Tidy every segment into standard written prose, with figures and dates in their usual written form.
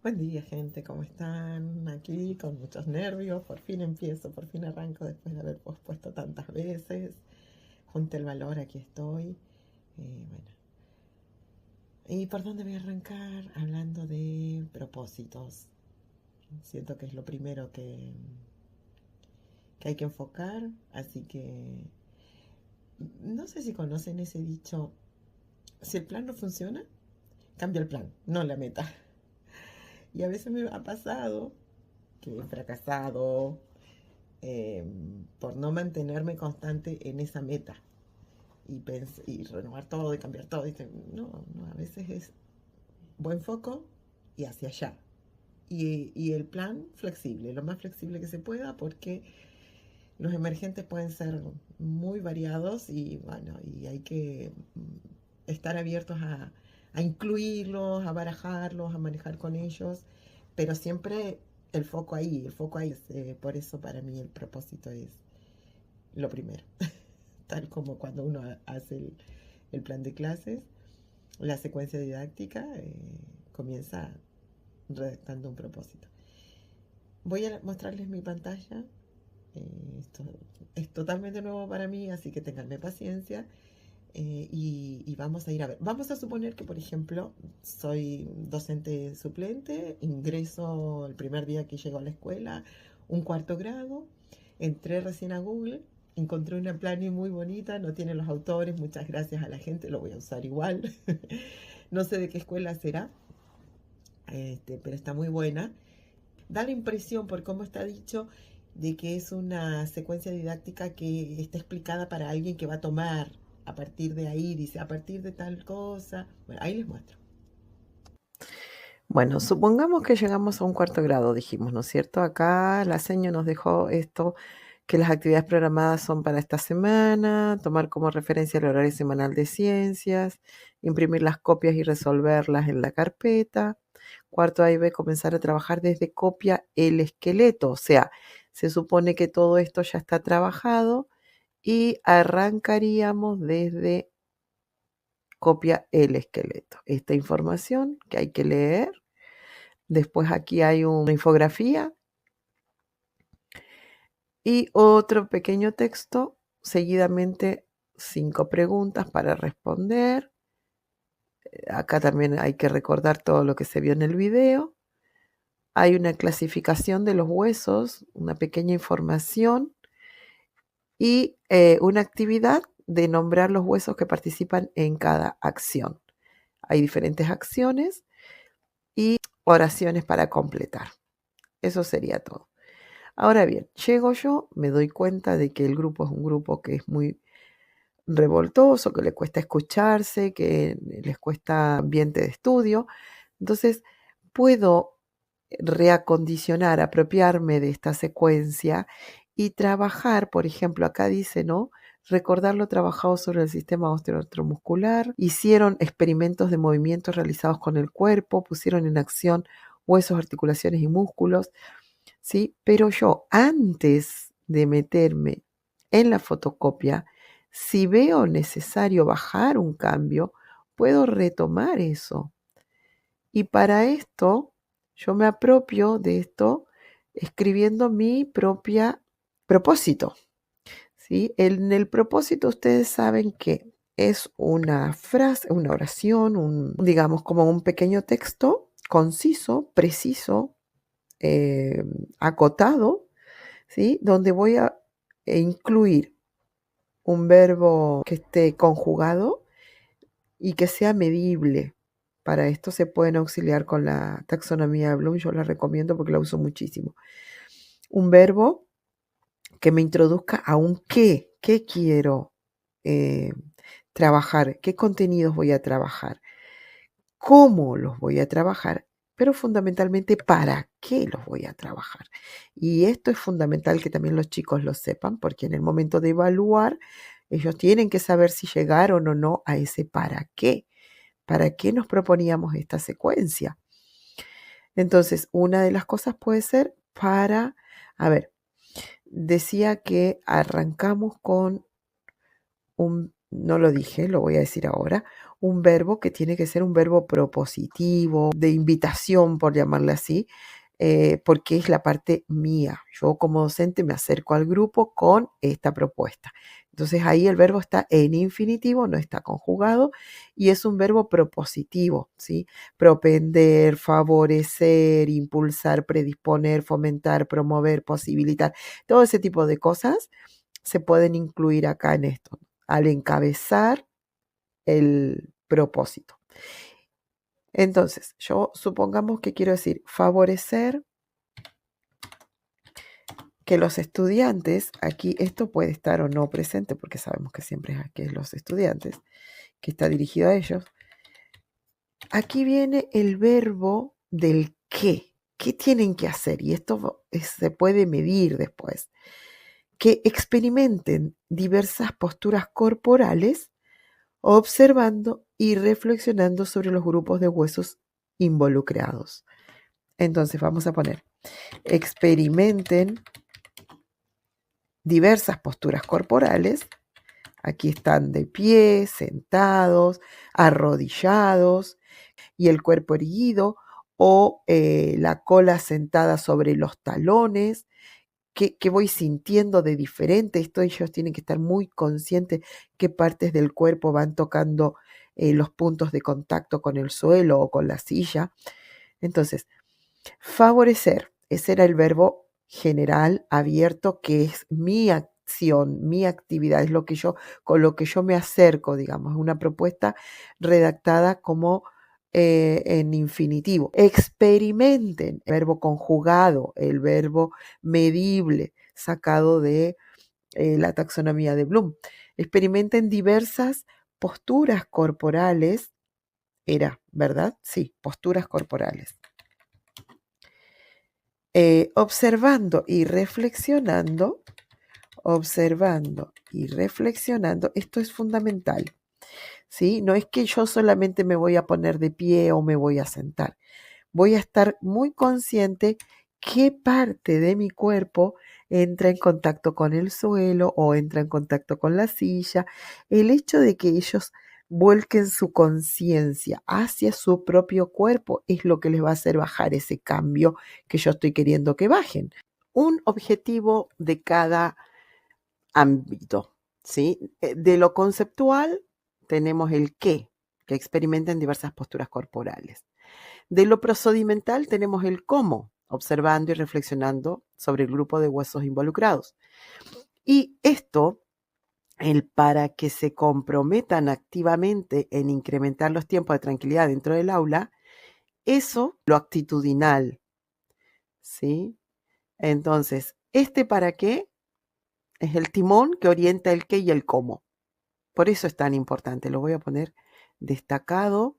Buen día, gente, ¿cómo están? Aquí con muchos nervios, por fin empiezo, por fin arranco después de haber pospuesto tantas veces. Junté el valor, aquí estoy. Bueno, ¿y por dónde voy a arrancar? Hablando de propósitos. Siento que es lo primero que hay que enfocar, así que no sé si conocen ese dicho, si el plan no funciona, cambia el plan, no la meta. Y a veces me ha pasado que he fracasado eh, por no mantenerme constante en esa meta y renovar todo y cambiar todo. No, a veces es buen foco y hacia allá. Y el plan flexible, lo más flexible que se pueda, porque los emergentes pueden ser muy variados y bueno, y hay que estar abiertos a incluirlos, a barajarlos, a manejar con ellos, pero siempre el foco ahí. Por eso para mí el propósito es lo primero. Tal como cuando uno hace el plan de clases, la secuencia didáctica comienza redactando un propósito. Voy a mostrarles mi pantalla. Esto es totalmente nuevo para mí, así que tenganme paciencia. Y vamos a ir a ver. Vamos a suponer que, por ejemplo, soy docente suplente, ingreso el primer día que llego a la escuela, un cuarto grado, entré recién a Google, encontré una planning muy bonita, no tiene los autores, muchas gracias a la gente, lo voy a usar igual. No sé de qué escuela será, pero está muy buena. Da la impresión, por cómo está dicho, de que es una secuencia didáctica que está explicada para alguien que va a tomar a partir de ahí, dice, a partir de tal cosa. Bueno, ahí les muestro. Bueno, supongamos que llegamos a un cuarto grado, dijimos, ¿no es cierto? Acá la seño nos dejó esto, que las actividades programadas son para esta semana, tomar como referencia el horario semanal de ciencias, imprimir las copias y resolverlas en la carpeta. Cuarto A y B, comenzar a trabajar desde copia el esqueleto, o sea, se supone que todo esto ya está trabajado y arrancaríamos desde copia el esqueleto. Esta información que hay que leer. Después aquí hay una infografía y otro pequeño texto, seguidamente 5 preguntas para responder. Acá también hay que recordar todo lo que se vio en el video. Hay una clasificación de los huesos, una pequeña información y una actividad de nombrar los huesos que participan en cada acción. Hay diferentes acciones y oraciones para completar. Eso sería todo. Ahora bien, llego yo, me doy cuenta de que el grupo es un grupo que es muy revoltoso, que le cuesta escucharse, que les cuesta ambiente de estudio. Entonces, puedo reacondicionar, apropiarme de esta secuencia y trabajar, por ejemplo, acá dice, ¿no? Recordar lo trabajado sobre el sistema osteomuscular, hicieron experimentos de movimientos realizados con el cuerpo, pusieron en acción huesos, articulaciones y músculos, ¿sí? Pero yo, antes de meterme en la fotocopia, si veo necesario bajar un cambio, puedo retomar eso. Y para esto, yo me apropio de esto escribiendo mi propia propósito, ¿sí? En el propósito ustedes saben que es una frase, una oración, digamos como un pequeño texto conciso, preciso, eh, acotado, ¿sí? Donde voy a incluir un verbo que esté conjugado y que sea medible. Para esto se pueden auxiliar con la taxonomía de Bloom, yo la recomiendo porque la uso muchísimo. Un verbo que me introduzca a un qué quiero eh, trabajar, qué contenidos voy a trabajar, cómo los voy a trabajar, pero fundamentalmente para qué los voy a trabajar. Y esto es fundamental que también los chicos lo sepan, porque en el momento de evaluar, ellos tienen que saber si llegaron o no a ese para qué. ¿Para qué nos proponíamos esta secuencia? Entonces, una de las cosas puede ser a ver, decía que arrancamos con un no lo dije, lo voy a decir ahora, un verbo que tiene que ser un verbo propositivo, de invitación, por llamarle así, porque es la parte mía. Yo como docente me acerco al grupo con esta propuesta. Entonces ahí el verbo está en infinitivo, no está conjugado y es un verbo propositivo, ¿sí? Propender, favorecer, impulsar, predisponer, fomentar, promover, posibilitar, todo ese tipo de cosas se pueden incluir acá en esto, al encabezar el propósito. Entonces, yo supongamos que quiero decir favorecer que los estudiantes, aquí esto puede estar o no presente, porque sabemos que siempre es aquí los estudiantes, que está dirigido a ellos. Aquí viene el verbo del qué. ¿Qué tienen que hacer? Y esto se puede medir después. Que experimenten diversas posturas corporales observando y reflexionando sobre los grupos de huesos involucrados. Entonces vamos a poner, experimenten diversas posturas corporales. Aquí están de pie, sentados, arrodillados y el cuerpo erguido o la cola sentada sobre los talones. ¿Qué voy sintiendo de diferente? Esto ellos tienen que estar muy conscientes qué partes del cuerpo van tocando los puntos de contacto con el suelo o con la silla. Entonces, favorecer, ese era el verbo general abierto, que es mi acción, mi actividad, es lo que con lo que yo me acerco, digamos, una propuesta redactada como en infinitivo. Experimenten, el verbo conjugado, el verbo medible, sacado de la taxonomía de Bloom. Experimenten diversas posturas corporales, era, ¿verdad? Sí, posturas corporales. Observando y reflexionando, esto es fundamental, ¿sí? No es que yo solamente me voy a poner de pie o me voy a sentar. Voy a estar muy consciente qué parte de mi cuerpo entra en contacto con el suelo o entra en contacto con la silla. El hecho de que ellos vuelquen su conciencia hacia su propio cuerpo es lo que les va a hacer bajar ese cambio que yo estoy queriendo que bajen. Un objetivo de cada ámbito, ¿sí? De lo conceptual tenemos el qué, que experimenten diversas posturas corporales. De lo procedimental tenemos el cómo, observando y reflexionando sobre el grupo de huesos involucrados. Y esto, el para que se comprometan activamente en incrementar los tiempos de tranquilidad dentro del aula, eso, lo actitudinal, ¿sí? Entonces, este para qué es el timón que orienta el qué y el cómo. Por eso es tan importante. Lo voy a poner destacado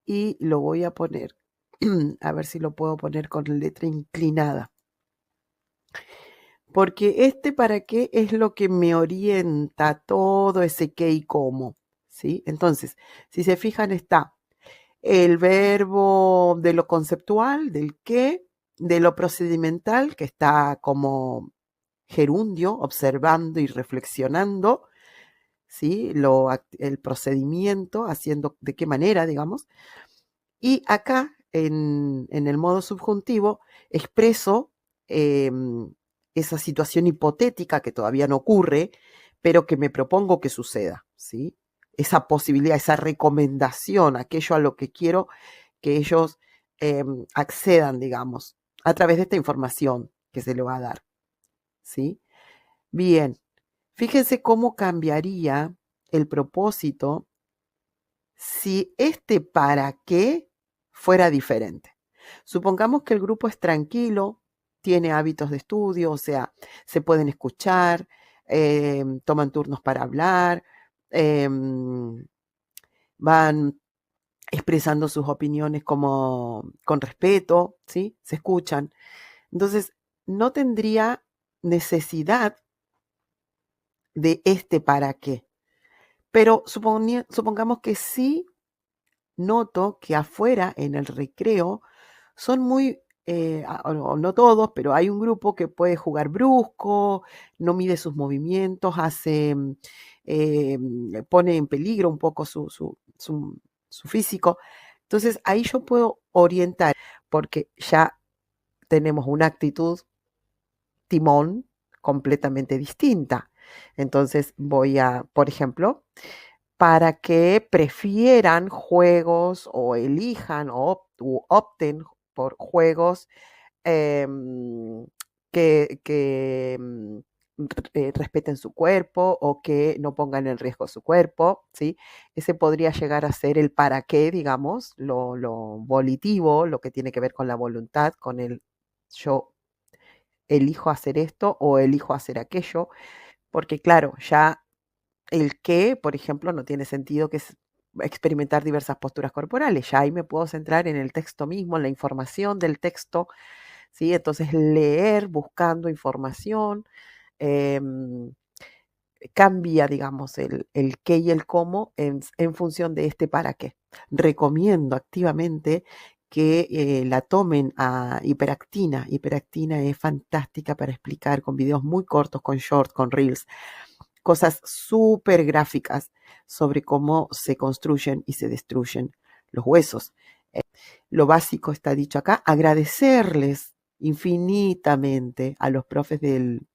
y lo voy a poner, a ver si lo puedo poner con letra inclinada. Porque este para qué es lo que me orienta todo ese qué y cómo, ¿sí? Entonces, si se fijan, está el verbo de lo conceptual, del qué, de lo procedimental, que está como gerundio, observando y reflexionando, ¿sí? El procedimiento, haciendo de qué manera, digamos. Y acá, en el modo subjuntivo, expreso esa situación hipotética que todavía no ocurre, pero que me propongo que suceda, ¿sí? Esa posibilidad, esa recomendación, aquello a lo que quiero que ellos accedan, digamos, a través de esta información que se le va a dar, ¿sí? Bien, fíjense cómo cambiaría el propósito si este para qué fuera diferente. Supongamos que el grupo es tranquilo, tiene hábitos de estudio, o sea, se pueden escuchar, toman turnos para hablar, van expresando sus opiniones como con respeto, ¿sí? Se escuchan. Entonces, no tendría necesidad de este para qué. Pero supongamos que sí noto que afuera, en el recreo, son muy o no todos, pero hay un grupo que puede jugar brusco, no mide sus movimientos, pone en peligro un poco su físico. Entonces ahí yo puedo orientar, porque ya tenemos una actitud timón completamente distinta. Entonces voy a, por ejemplo, para que prefieran juegos o elijan u opten por juegos em, que respeten su cuerpo o que no pongan en riesgo su cuerpo, ¿sí? Ese podría llegar a ser el para qué, digamos, lo volitivo, lo que tiene que ver con la voluntad, con el yo elijo hacer esto o elijo hacer aquello, porque claro, ya el qué, por ejemplo, no tiene sentido que es experimentar diversas posturas corporales. Ya ahí me puedo centrar en el texto mismo, en la información del texto, ¿sí? Entonces leer buscando información, em, cambia, digamos, el qué y el cómo en función de este para qué. Recomiendo activamente que la tomen a hiperactina. Hiperactina es fantástica para explicar con videos muy cortos, con short, con reels, cosas súper gráficas sobre cómo se construyen y se destruyen los huesos. Lo básico está dicho acá, agradecerles infinitamente a los profes del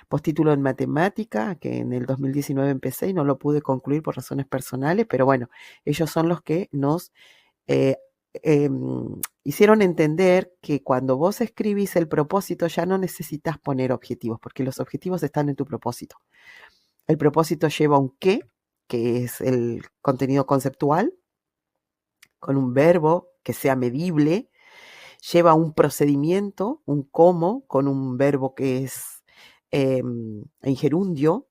postítulo en matemática, que en el 2019 empecé y no lo pude concluir por razones personales, pero bueno, ellos son los que nos eh, hicieron entender que cuando vos escribís el propósito ya no necesitas poner objetivos, porque los objetivos están en tu propósito. El propósito lleva un qué, que es el contenido conceptual, con un verbo que sea medible, lleva un procedimiento, un cómo, con un verbo que es en gerundio,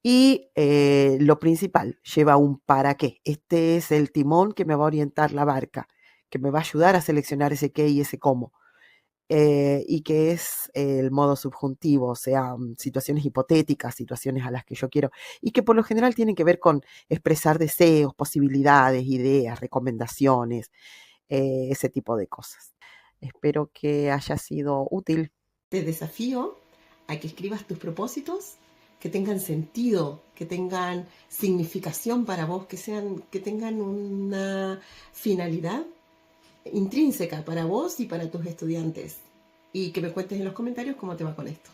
y lo principal, lleva un para qué. Este es el timón que me va a orientar la barca, que me va a ayudar a seleccionar ese qué y ese cómo. Y que es el modo subjuntivo, o sea, situaciones hipotéticas, situaciones a las que yo quiero, y que por lo general tienen que ver con expresar deseos, posibilidades, ideas, recomendaciones, ese tipo de cosas. Espero que haya sido útil. Te desafío a que escribas tus propósitos, que tengan sentido, que tengan significación para vos, que tengan una finalidad intrínseca para vos y para tus estudiantes. Y que me cuentes en los comentarios cómo te va con esto.